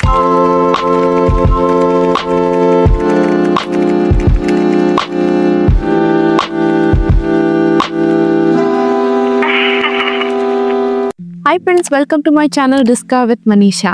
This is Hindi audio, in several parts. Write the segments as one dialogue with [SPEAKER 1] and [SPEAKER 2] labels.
[SPEAKER 1] Hi friends, welcome to my channel discover with Manisha.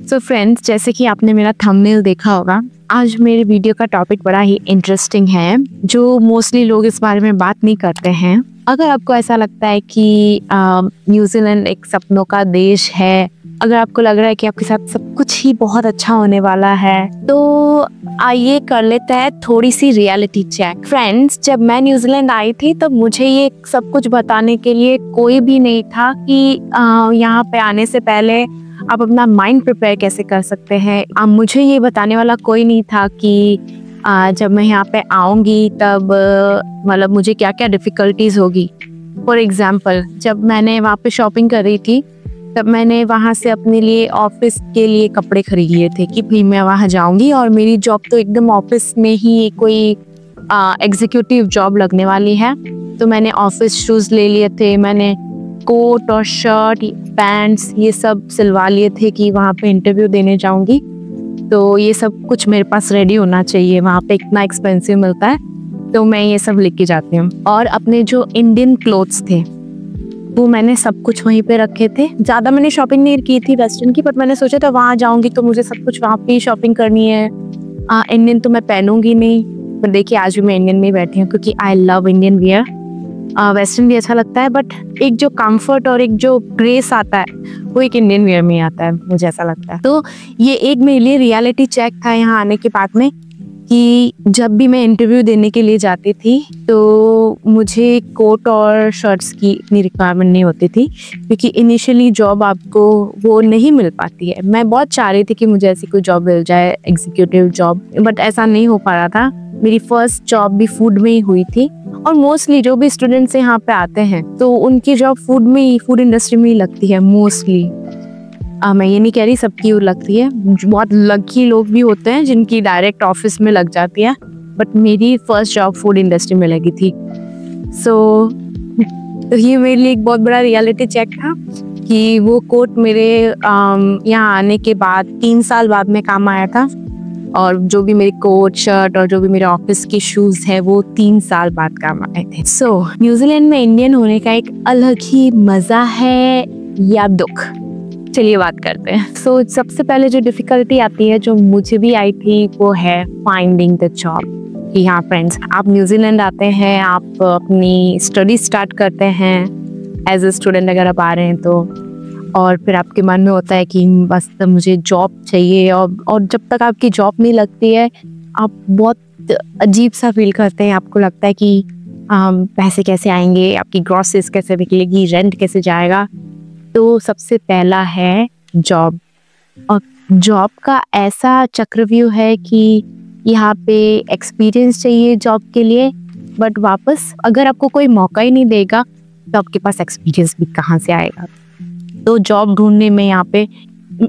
[SPEAKER 1] So friends, जैसे कि आपने मेरा थंबनेल देखा होगा, आज मेरे वीडियो का टॉपिक बड़ा ही इंटरेस्टिंग है जो मोस्टली लोग इस बारे में बात नहीं करते हैं। अगर आपको ऐसा लगता है कि न्यूजीलैंड एक सपनों का देश है, अगर आपको लग रहा है कि आपके साथ सब कुछ ही बहुत अच्छा होने वाला है, तो आइए कर लेते हैं थोड़ी सी रियलिटी चेक। फ्रेंड्स, जब मैं न्यूजीलैंड आई थी तब मुझे ये सब कुछ बताने के लिए कोई भी नहीं था कि यहाँ पे आने से पहले आप अपना माइंड प्रिपेयर कैसे कर सकते हैं। मुझे ये बताने वाला कोई नहीं था कि जब मैं यहाँ पे आऊँगी तब मतलब मुझे क्या क्या डिफ़िकल्टीज होगी। फॉर एग्जाम्पल, जब मैंने वहाँ पे शॉपिंग कर रही थी तब मैंने वहाँ से अपने लिए ऑफिस के लिए कपड़े खरीद लिए थे कि भाई मैं वहाँ जाऊँगी और मेरी जॉब तो एकदम ऑफिस में ही कोई एग्जीक्यूटिव जॉब लगने वाली है। तो मैंने ऑफिस शूज़ ले लिए थे, मैंने कोट और शर्ट पैंट्स ये सब सिलवा लिए थे कि वहाँ पे इंटरव्यू देने जाऊँगी। तो ये सब कुछ मेरे पास रेडी होना चाहिए, वहाँ पे इतना एक्सपेंसिव मिलता है, तो मैं ये सब लेके जाती हूँ। और अपने जो इंडियन क्लोथ्स थे वो मैंने सब कुछ वहीं पे रखे थे। ज़्यादा मैंने शॉपिंग नहीं की थी वेस्टर्न की, बट मैंने सोचा था वहाँ जाऊँगी तो मुझे सब कुछ वहाँ पे ही शॉपिंग करनी है। इंडियन तो मैं पहनूंगी नहीं, पर देखिए आज भी मैं इंडियन में ही बैठी हूँ क्योंकि I love Indian wear. Western भी अच्छा लगता है, बट एक जो कंफर्ट और एक जो ग्रेस आता है वो एक इंडियन वियर में आता है, मुझे ऐसा लगता है। तो ये एक मेरे लिए रियलिटी चेक था यहाँ आने के बाद में कि जब भी मैं इंटरव्यू देने के लिए जाती थी तो मुझे कोट और शर्ट्स की इतनी रिक्वायरमेंट नहीं होती थी क्योंकि इनिशियली जॉब आपको वो नहीं मिल पाती है। मैं बहुत चाह रही थी कि मुझे ऐसी कोई जॉब मिल जाए, एग्जीक्यूटिव जॉब, बट ऐसा नहीं हो पा रहा था। मेरी फर्स्ट जॉब भी फूड में ही हुई थी और मोस्टली जो भी स्टूडेंट्स यहाँ पे आते हैं तो उनकी जॉब फूड इंडस्ट्री में ही लगती है मोस्टली। मैं ये नहीं कह रही सबकी लगती है, बहुत लकी लोग भी होते हैं जिनकी डायरेक्ट ऑफिस में लग जाती है, बट मेरी फर्स्ट जॉब फूड इंडस्ट्री में लगी थी। तो ये मेरे लिए एक बहुत बड़ा रियलिटी चेक था कि वो कोट मेरे यहाँ आने के बाद 3 साल बाद में काम आया था, और जो भी मेरी कोट शर्ट और जो भी मेरे ऑफिस के शूज है वो 3 साल बाद काम आए थे। न्यूजीलैंड में इंडियन होने का एक अलग ही मजा है या दुख, चलिए बात करते हैं। सबसे पहले जो डिफिकल्टी आती है, जो मुझे भी आई थी, वो है फाइंडिंग द जॉब। कि हाँ फ्रेंड्स, आप न्यूजीलैंड आते हैं, आप अपनी स्टडी स्टार्ट करते हैं एज ए स्टूडेंट अगर आप आ रहे हैं तो, और फिर आपके मन में होता है कि बस तो मुझे जॉब चाहिए, और जब तक आपकी जॉब नहीं लगती है आप बहुत अजीब सा फील करते हैं। आपको लगता है कि पैसे कैसे आएंगे, आपकी ग्रॉसरीज कैसे निकलेगी, रेंट कैसे जाएगा। तो सबसे पहला है जॉब, और जॉब का ऐसा चक्रव्यूह है कि यहाँ पे एक्सपीरियंस चाहिए जॉब के लिए, बट वापस अगर आपको कोई मौका ही नहीं देगा तो आपके पास एक्सपीरियंस भी कहाँ से आएगा। तो जॉब ढूंढने में यहाँ पे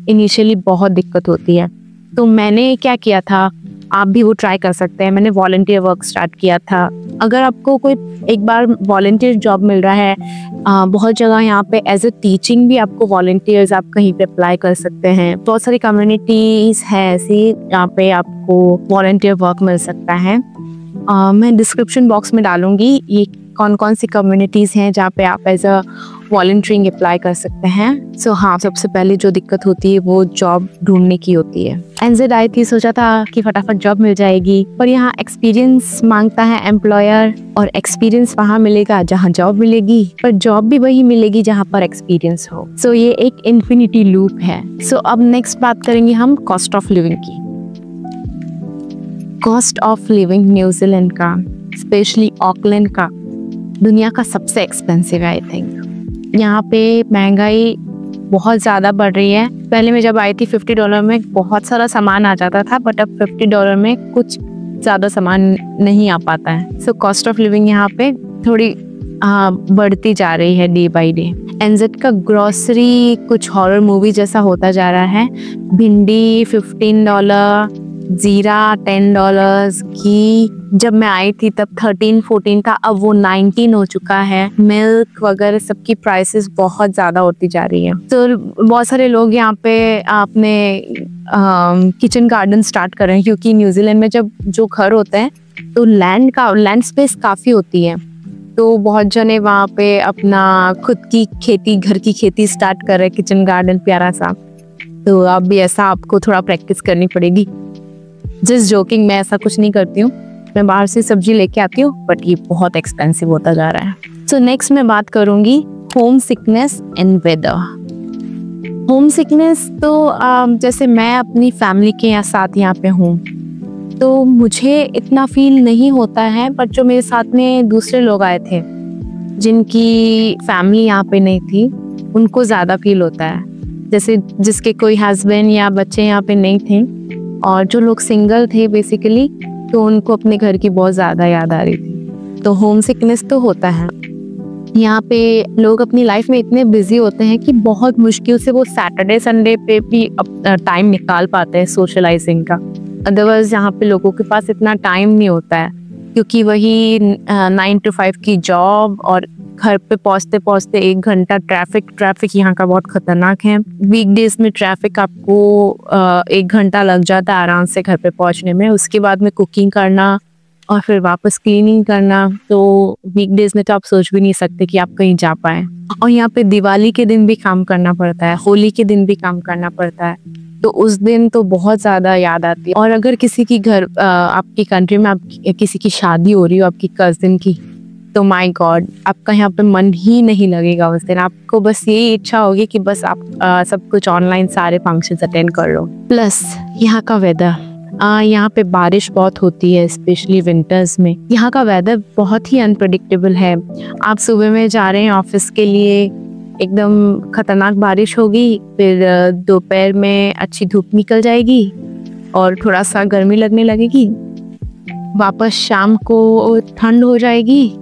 [SPEAKER 1] इनिशियली बहुत दिक्कत होती है। तो मैंने क्या किया था, आप भी वो ट्राई कर सकते हैं, मैंने वॉलंटियर वर्क स्टार्ट किया था। अगर आपको कोई एक बार वॉलंटियर जॉब मिल रहा है, बहुत जगह यहाँ पे एज ए टीचिंग भी आपको वॉलंटियर्स आप कहीं पे अप्लाई कर सकते हैं। बहुत सारी कम्युनिटीज है ऐसी जहाँ पे आपको वॉलंटियर वर्क मिल सकता है। मैं डिस्क्रिप्शन बॉक्स में डालूंगी ये कौन कौन सी कम्युनिटीज़ हैं जहाँ पे आप एज अ वॉलंटियरिंग अप्लाई कर सकते हैं। हाँ, सबसे पहले जो दिक्कत होती है वो जॉब ढूंढने की होती है। एनजेड आई थी, सोचा था कि फटाफट जॉब मिल जाएगी, पर यहाँ एक्सपीरियंस मांगता है एम्प्लॉयर, और एक्सपीरियंस वहाँ मिलेगा जहाँ जॉब मिलेगी, पर जॉब भी वही मिलेगी जहाँ पर एक्सपीरियंस हो। ये एक इन्फिनिटी लूप है। अब नेक्स्ट बात करेंगे हम कॉस्ट ऑफ लिविंग की। कॉस्ट ऑफ लिविंग न्यूजीलैंड का, स्पेशली ऑकलैंड का, दुनिया का सबसे एक्सपेंसिव है। आई थिंक यहाँ पे महंगाई बहुत ज़्यादा बढ़ रही है। पहले मैं जब आई थी $50 में बहुत सारा सामान आ जाता था, बट अब $50 में कुछ ज़्यादा सामान नहीं आ पाता है। कॉस्ट ऑफ लिविंग यहाँ पे थोड़ी बढ़ती जा रही है डे बाई डे। एनजेड का ग्रॉसरी कुछ हॉरर मूवी जैसा होता जा रहा है। भिंडी $15, जीरा $10, घी जब मैं आई थी तब 13-14 था, अब वो 19 हो चुका है। मिल्क वगैरह सबकी प्राइसेस बहुत ज़्यादा होती जा रही हैं। तो बहुत सारे लोग यहाँ पे अपने किचन गार्डन स्टार्ट कर रहे हैं, क्योंकि न्यूजीलैंड में जब जो घर होते हैं तो लैंड स्पेस काफ़ी होती है। तो बहुत जने वहाँ पे अपना खुद की खेती, घर की खेती स्टार्ट कर रहे हैं, किचन गार्डन प्यारा सा। तो अब भी ऐसा आपको थोड़ा प्रैक्टिस करनी पड़ेगी। जस्ट जोकिंग, मैं ऐसा कुछ नहीं करती हूँ, मैं बाहर से सब्जी लेके आती हूँ, बट ये बहुत एक्सपेंसिव होता जा रहा है। सो नेक्स्ट मैं बात करूँगी homesickness and weather. Homesickness तो जैसे मैं अपनी फैमिली के साथ यहाँ पे हूँ तो मुझे इतना फील नहीं होता है, बट जो मेरे साथ में दूसरे लोग आए थे जिनकी फैमिली यहाँ पे नहीं थी उनको ज़्यादा फील होता है। जैसे जिसके कोई हस्बैंड या बच्चे यहाँ पे नहीं थे और जो लोग सिंगल थे बेसिकली, तो उनको अपने घर की बहुत ज़्यादा याद आ रही थी। तो होम सिकनेस तो होता है। यहाँ पे लोग अपनी लाइफ में इतने बिजी होते हैं कि बहुत मुश्किल से वो सैटरडे संडे पे भी टाइम निकाल पाते हैं सोशलाइजिंग का। अदरवाइज यहाँ पे लोगों के पास इतना टाइम नहीं होता है, क्योंकि वही 9 to 5 की जॉब और घर पे पहुँचते पहुँचते 1 घंटा ट्रैफिक यहाँ का बहुत खतरनाक है। वीकडेज में ट्रैफिक आपको 1 घंटा लग जाता है आराम से घर पे पहुँचने में। उसके बाद में कुकिंग करना और फिर वापस क्लीनिंग करना, तो वीकडेज में तो आप सोच भी नहीं सकते कि आप कहीं जा पाए। और यहाँ पे दिवाली के दिन भी काम करना पड़ता है, होली के दिन भी काम करना पड़ता है, तो उस दिन तो बहुत ज़्यादा याद आती है। और अगर किसी की घर आपकी कंट्री में किसी की शादी हो रही हो आपकी कजिन की, तो माय गॉड, आपका यहाँ पे मन ही नहीं लगेगा उस दिन। आपको बस यही इच्छा होगी कि बस आप सब कुछ ऑनलाइन सारे फंक्शंस अटेंड कर लो। प्लस यहाँ का वेदर, यहाँ पे बारिश बहुत होती है, स्पेशली विंटर्स में। यहाँ का वेदर बहुत ही अनप्रेडिक्टेबल है। आप सुबह में जा रहे हैं ऑफिस के लिए, एकदम खतरनाक बारिश होगी, फिर दोपहर में अच्छी धूप निकल जाएगी और थोड़ा सा गर्मी लगने लगेगी, वापस शाम को ठंड हो जाएगी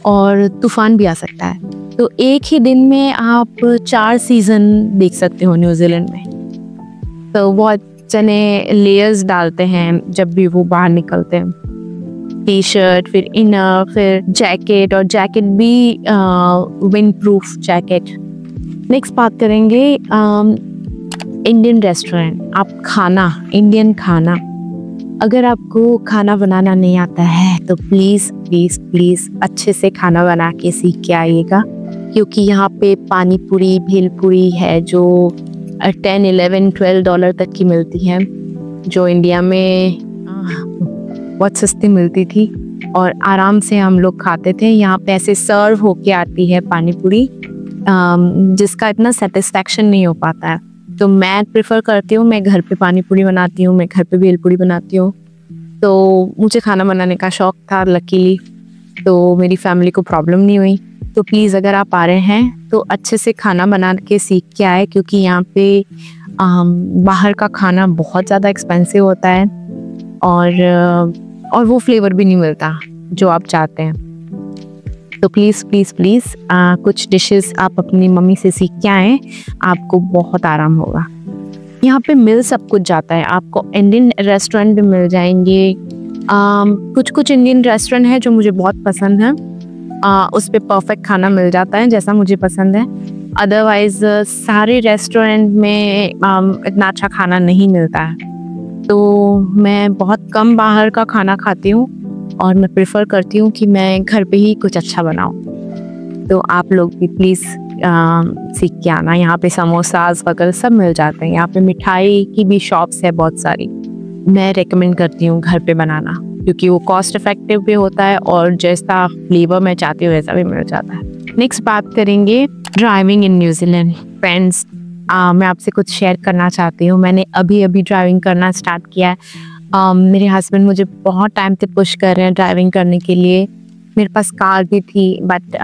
[SPEAKER 1] और तूफान भी आ सकता है। तो एक ही दिन में आप 4 सीजन देख सकते हो न्यूजीलैंड में। तो बहुत जने लेयर्स डालते हैं जब भी वो बाहर निकलते हैं, टी शर्ट, फिर इनर, फिर जैकेट, और जैकेट भी विंड प्रूफ जैकेट। नेक्स्ट बात करेंगे इंडियन रेस्टोरेंट। आप खाना, इंडियन खाना, अगर आपको खाना बनाना नहीं आता है तो प्लीज़ प्लीज़ प्लीज़ अच्छे से खाना बना के सीख के आइएगा, क्योंकि यहाँ पे पानी पूरी, भेलपूरी है जो $10, $11, $12 तक की मिलती है, जो इंडिया में बहुत सस्ती मिलती थी और आराम से हम लोग खाते थे। यहाँ पे ऐसे सर्व होके आती है पानी पूरी, जिसका इतना सेटिस्फैक्शन नहीं हो पाता है। तो मैं प्रेफर करती हूँ, मैं घर पे पानी पूरी बनाती हूँ, मैं घर पे भेलपूरी बनाती हूँ। तो मुझे खाना बनाने का शौक़ था लकीली, तो मेरी फैमिली को प्रॉब्लम नहीं हुई। तो प्लीज़ अगर आप आ रहे हैं तो अच्छे से खाना बना के सीख के आए, क्योंकि यहाँ पे बाहर का खाना बहुत ज़्यादा एक्सपेंसिव होता है और वो फ्लेवर भी नहीं मिलता जो आप चाहते हैं। तो प्लीज़ प्लीज़ प्लीज़ कुछ डिशेस आप अपनी मम्मी से सीख के आएँ, आपको बहुत आराम होगा। यहाँ पे मिल सब कुछ जाता है, आपको इंडियन रेस्टोरेंट भी मिल जाएंगे। कुछ इंडियन रेस्टोरेंट है जो मुझे बहुत पसंद है, उस पे परफेक्ट खाना मिल जाता है जैसा मुझे पसंद है। अदरवाइज सारे रेस्टोरेंट में इतना अच्छा खाना नहीं मिलता है। तो मैं बहुत कम बाहर का खाना खाती हूँ और मैं प्रेफर करती हूँ कि मैं घर पे ही कुछ अच्छा बनाऊँ। तो आप लोग भी प्लीज़ सीख के आना। यहाँ पे समोसाज वगैरह सब मिल जाते हैं। यहाँ पे मिठाई की भी शॉप्स है बहुत सारी। मैं रेकमेंड करती हूँ घर पे बनाना, क्योंकि वो कॉस्ट इफेक्टिव भी होता है और जैसा फ्लेवर मैं चाहती हूँ वैसा भी मिल जाता है। नेक्स्ट बात करेंगे ड्राइविंग इन न्यूजीलैंड। फ्रेंड्स, मैं आपसे कुछ शेयर करना चाहती हूँ। मैंने अभी ड्राइविंग करना स्टार्ट किया है। मेरे हस्बैंड मुझे बहुत टाइम से पुश कर रहे हैं ड्राइविंग करने के लिए। मेरे पास कार भी थी, बट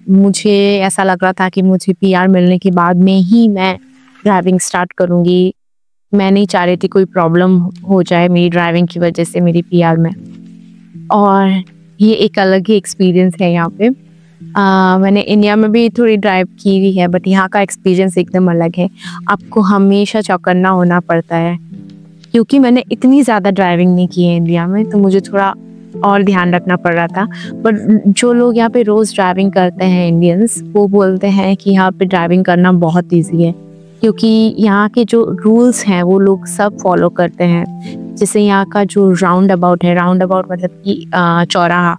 [SPEAKER 1] मुझे ऐसा लग रहा था कि मुझे PR मिलने के बाद में ही मैं ड्राइविंग स्टार्ट करूँगी। मैं नहीं चाह रही थी कोई प्रॉब्लम हो जाए मेरी ड्राइविंग की वजह से मेरी PR में। और ये एक अलग ही एक्सपीरियंस है यहाँ पे। मैंने इंडिया में भी थोड़ी ड्राइव की हुई है, बट यहाँ का एक्सपीरियंस एकदम अलग है। आपको हमेशा चौकन्ना होना पड़ता है क्योंकि मैंने इतनी ज़्यादा ड्राइविंग नहीं की है इंडिया में, तो मुझे थोड़ा और ध्यान रखना पड़ रहा था। बट जो लोग यहाँ पे रोज़ ड्राइविंग करते हैं इंडियंस, वो बोलते हैं कि यहाँ पे ड्राइविंग करना बहुत ईजी है, क्योंकि यहाँ के जो रूल्स हैं वो लोग सब फॉलो करते हैं। जैसे यहाँ का जो राउंड अबाउट है, राउंड अबाउट मतलब कि चौराहा,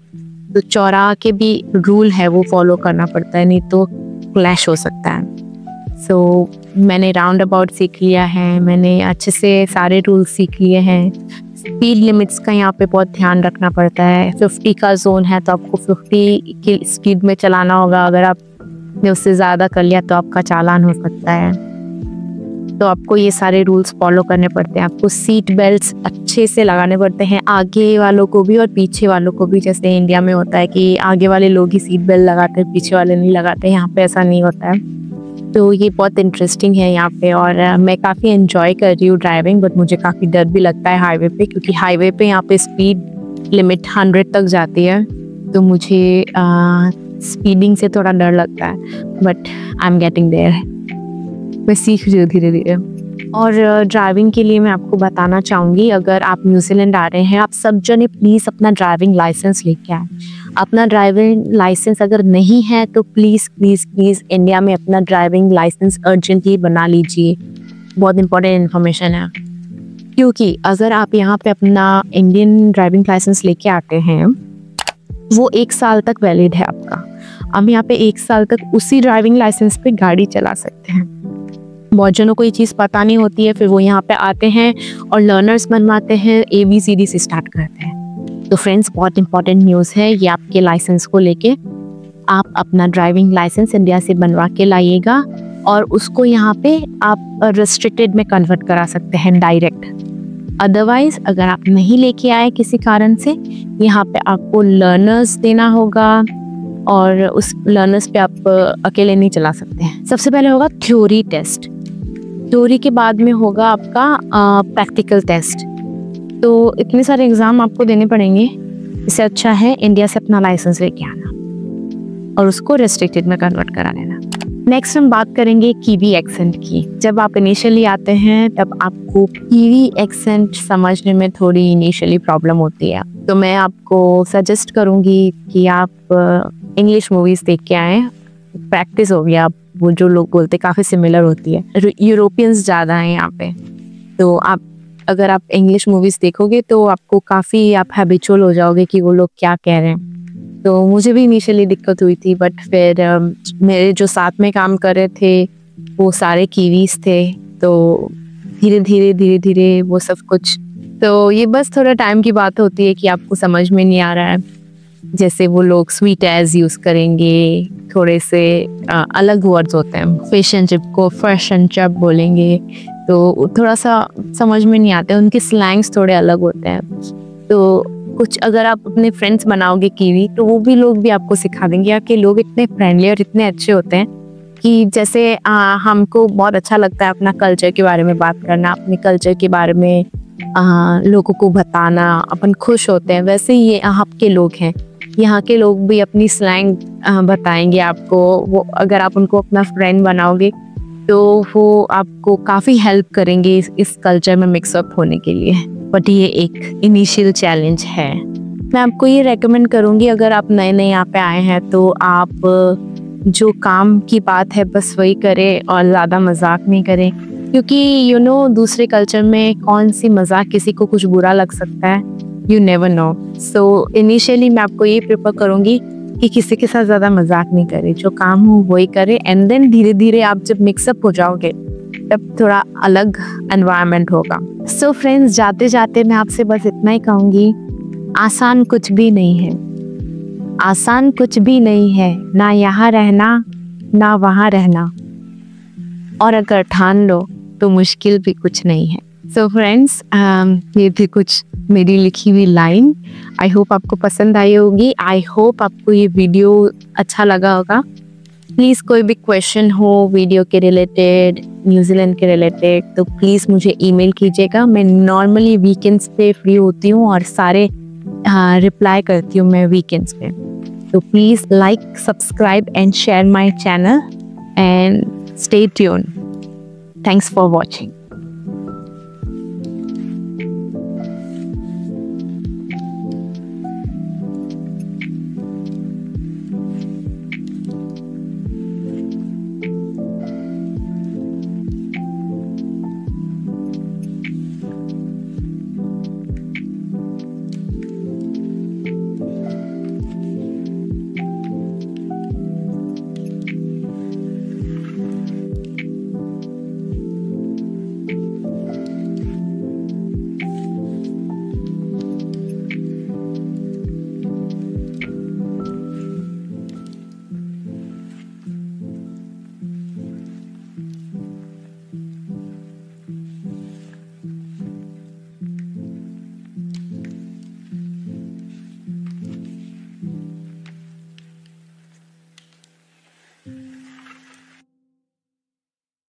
[SPEAKER 1] तो चौराहा के भी रूल है वो फॉलो करना पड़ता है, नहीं तो क्लैश हो सकता है। सो मैंने राउंड अबाउट सीख लिया है, मैंने अच्छे से सारे रूल्स सीख लिए हैं। स्पीड लिमिट्स का यहाँ पे बहुत ध्यान रखना पड़ता है। 50 का जोन है तो आपको 50 की स्पीड में चलाना होगा। अगर आपने उससे ज़्यादा कर लिया तो आपका चालान हो सकता है। तो आपको ये सारे रूल्स फॉलो करने पड़ते हैं। आपको सीट बेल्ट्स अच्छे से लगाने पड़ते हैं, आगे वालों को भी और पीछे वालों को भी। जैसे इंडिया में होता है कि आगे वाले लोग ही सीट बेल्ट लगाते हैं, पीछे वाले नहीं लगाते, यहाँ पे ऐसा नहीं होता है। तो ये बहुत इंटरेस्टिंग है यहाँ पे, और मैं काफ़ी एंजॉय कर रही हूँ ड्राइविंग। बट मुझे काफ़ी डर भी लगता है हाईवे पे, क्योंकि हाईवे पे यहाँ पे स्पीड लिमिट 100 तक जाती है, तो मुझे स्पीडिंग से थोड़ा डर लगता है। But I am getting there, मैं सीख रही हूँ धीरे धीरे। और ड्राइविंग के लिए मैं आपको बताना चाहूँगी, अगर आप न्यूजीलैंड आ रहे हैं, आप सब जने प्लीज़ अपना ड्राइविंग लाइसेंस लेके आए। अपना ड्राइविंग लाइसेंस अगर नहीं है तो प्लीज़ प्लीज़ प्लीज़ इंडिया में अपना ड्राइविंग लाइसेंस अर्जेंटली बना लीजिए। बहुत इंपॉर्टेंट इन्फॉर्मेशन है, क्योंकि अगर आप यहाँ पे अपना इंडियन ड्राइविंग लाइसेंस लेके आते हैं, वो 1 साल तक वैलिड है आपका। हम यहाँ पे 1 साल तक उसी ड्राइविंग लाइसेंस पे गाड़ी चला सकते हैं। बहुत जनों को ये चीज़ पता नहीं होती है, फिर वो यहाँ पे आते हैं और लर्नर्स बनवाते हैं, ABCD से स्टार्ट करते हैं। तो फ्रेंड्स, बहुत इंपॉर्टेंट न्यूज़ है ये आपके लाइसेंस को लेके। आप अपना ड्राइविंग लाइसेंस इंडिया से बनवा के लाइएगा, और उसको यहाँ पे आप रेस्ट्रिक्टेड में कन्वर्ट करा सकते हैं डायरेक्ट। अदरवाइज अगर आप नहीं लेके आए किसी कारण से, यहाँ पे आपको लर्नर्स देना होगा, और उस लर्नर्स पे आप अकेले नहीं चला सकते हैं। सबसे पहले होगा थ्योरी टेस्ट, थ्योरी के बाद में होगा आपका प्रैक्टिकल टेस्ट। तो इतने सारे एग्ज़ाम आपको देने पड़ेंगे, इससे अच्छा है इंडिया से अपना लाइसेंस लेके आना और उसको रेस्ट्रिक्टेड में कन्वर्ट करा लेना। नेक्स्ट हम बात करेंगे कीवी एक्सेंट की। जब आप इनिशियली आते हैं तब आपको कीवी एक्सेंट समझने में थोड़ी इनिशियली प्रॉब्लम होती है, तो मैं आपको सजेस्ट करूँगी कि आप इंग्लिश मूवीज़ देख के आएँ, प्रैक्टिस हो गया। वो जो लोग बोलते काफ़ी सिमिलर होती है, यूरोपियंस ज़्यादा हैं यहाँ पे, तो अगर आप इंग्लिश मूवीज़ देखोगे तो आपको काफ़ी आप हैबिचुअल हो जाओगे कि वो लोग क्या कह रहे हैं। तो मुझे भी इनिशियली दिक्कत हुई थी, बट फिर मेरे जो साथ में काम कर रहे थे वो सारे कीवीज़ थे, तो धीरे धीरे वो सब कुछ, तो ये बस थोड़ा टाइम की बात होती है कि आपको समझ में नहीं आ रहा है। जैसे वो लोग स्वीट एज यूज़ करेंगे, थोड़े से अलग वर्ड्स होते हैं, फिश एंड चिप को फ्रेश एंड चिप बोलेंगे, तो थोड़ा सा समझ में नहीं आते, उनके स्लैंग्स थोड़े अलग होते हैं। तो कुछ अगर आप अपने फ्रेंड्स बनाओगे कीवी, तो वो भी लोग भी आपको सिखा देंगे। आपके लोग इतने फ्रेंडली और इतने अच्छे होते हैं कि जैसे हमको बहुत अच्छा लगता है अपना कल्चर के बारे में बात करना, अपने कल्चर के बारे में लोगों को बताना, अपन खुश होते हैं, वैसे ही ये आपके लोग हैं। यहाँ के लोग भी अपनी स्लैंग बताएंगे आपको। वो अगर आप उनको अपना फ्रेंड बनाओगे तो वो आपको काफ़ी हेल्प करेंगे इस कल्चर में मिक्सअप होने के लिए। बट ये एक इनिशियल चैलेंज है। मैं आपको ये रेकमेंड करूँगी, अगर आप नए नए यहाँ पे आए हैं तो आप जो काम की बात है बस वही करें और ज़्यादा मजाक नहीं करें, क्योंकि दूसरे कल्चर में कौन सी मजाक किसी को कुछ बुरा लग सकता है, you never know. So initially मैं आपको ये प्रेफर करूँगी कि किसी के साथ ज़्यादा मजाक नहीं करें, जो काम हो वही करें, एंड देन धीरे धीरे आप जब मिक्सअप हो जाओगे तब थोड़ा अलग एनवायरनमेंट होगा। सो फ्रेंड्स, जाते जाते मैं आपसे बस इतना ही कहूँगी, आसान कुछ भी नहीं है, आसान कुछ भी नहीं है, ना यहाँ रहना ना वहाँ रहना, और अगर ठान लो तो मुश्किल भी कुछ नहीं है। सो फ्रेंड्स, ये थी कुछ मेरी लिखी हुई लाइन। आई होप आपको पसंद आई होगी। आई होप आपको ये वीडियो अच्छा लगा होगा। प्लीज़ कोई भी क्वेश्चन हो वीडियो के रिलेटेड, न्यूजीलैंड के रिलेटेड, तो प्लीज़ मुझे ईमेल कीजिएगा। मैं नॉर्मली वीकेंड्स पे फ्री होती हूँ और सारे रिप्लाई करती हूँ मैं वीकेंड्स पे। तो please like, subscribe and share my channel and stay tuned. Thanks for watching.